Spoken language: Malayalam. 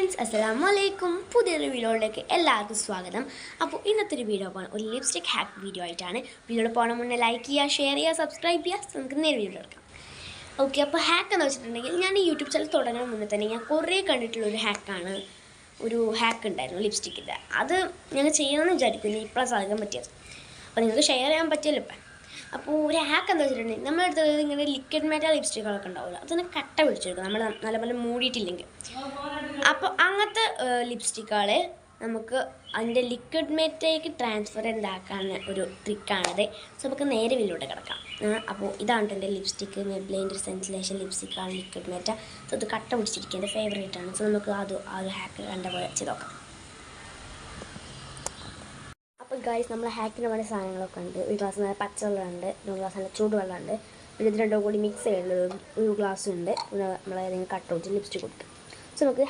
ഫ്രണ്ട്സ്, അസ്സലാമു അലൈക്കും. പുതിയൊരു വീഡിയോയിലേക്ക് എല്ലാവർക്കും സ്വാഗതം. അപ്പോൾ ഇന്നത്തെ ഒരു വീഡിയോ പോകണം ഒരു ലിപ്സ്റ്റിക് ഹാക്ക് വീഡിയോ ആയിട്ടാണ്. വീഡിയോയിൽ പോകണം മുന്നേ ലൈക്ക് ചെയ്യുക, ഷെയർ ചെയ്യുക, സബ്സ്ക്രൈബ് ചെയ്യുക. നമുക്ക് നേരെ വീഡിയോ എടുക്കാം. ഓക്കെ, അപ്പോൾ ഹാക്ക് എന്ന് വെച്ചിട്ടുണ്ടെങ്കിൽ ഞാൻ ഈ യൂട്യൂബ് ചാനൽ തുടങ്ങുന്ന മുന്നേ തന്നെ ഞാൻ കുറേ കണ്ടിട്ടുള്ളൊരു ഹാക്കാണ്. ഒരു ഹാക്ക് ഉണ്ടായിരുന്നു ലിപ്സ്റ്റിക്കിൻ്റെ. അത് ഞങ്ങൾ ചെയ്യണമെന്ന് വിചാരിക്കുന്നു, ഇപ്പോഴാണ് സാധിക്കാൻ പറ്റിയത്. അപ്പോൾ നിങ്ങൾക്ക് ഷെയർ ചെയ്യാൻ പറ്റിയല്ലോ ഇപ്പം. അപ്പോൾ ഒരു ഹാക്ക് എന്താ വെച്ചിട്ടുണ്ടെങ്കിൽ നമ്മളെടുത്ത് ഇങ്ങനെ ലിക്വിഡ് മെറ്റൽ ലിപ്സ്റ്റിക്കുകളൊക്കെ ഉണ്ടാവില്ല, അതൊന്ന് കട്ട പിടിച്ചെടുക്കും നമ്മൾ നല്ലപോലെ മൂടിയിട്ടില്ലെങ്കിൽ. അപ്പോൾ അങ്ങനത്തെ ലിപ്സ്റ്റിക്കുകളെ നമുക്ക് അതിൻ്റെ ലിക്വിഡ് മെറ്റയിലേക്ക് ട്രാൻസ്ഫർ ഉണ്ടാക്കാൻ ഒരു ട്രിക്കാണത്. സോ നമുക്ക് നേരെ വീട്ടിലോട്ട് കിടക്കാം. അപ്പോൾ ഇതാണ് എൻ്റെ ലിപ്സ്റ്റിക്ക്, മെബ്ലിൻ്റെ സെൻസിലേഷൻ ലിപ്സ്റ്റിക്കാണ് ലിക്വിഡ് മെറ്റ. സോ ഇത് കട്ട പിടിച്ചിരിക്കുക, എൻ്റെ ഫേവറേറ്റ് ആണ്. സോ നമുക്ക് ആ ഒരു ഹാക്ക് കണ്ട പോലെ ചെയ്ത് നോക്കാം. അപ്പോൾ ഗൈസ്, നമ്മൾ ഹാക്കിന് വേണ്ട സാധനങ്ങളൊക്കെ ഉണ്ട്. ഒരു ഗ്ലാസ് നല്ല പച്ചവെള്ളമുണ്ട്, ഒരു ഗ്ലാസ് നല്ല ചൂടുവെള്ളമുണ്ട്, പിന്നെ ഇത് രണ്ടും കൂടി മിക്സ് ചെയ്യേണ്ട ഒരു ഗ്ലാസ് ഉണ്ട്. നമ്മളേതെങ്കിലും കട്ട് പിടിച്ച് ലിപ്സ്റ്റിക് കൊടുക്കും. സോ നമുക്ക്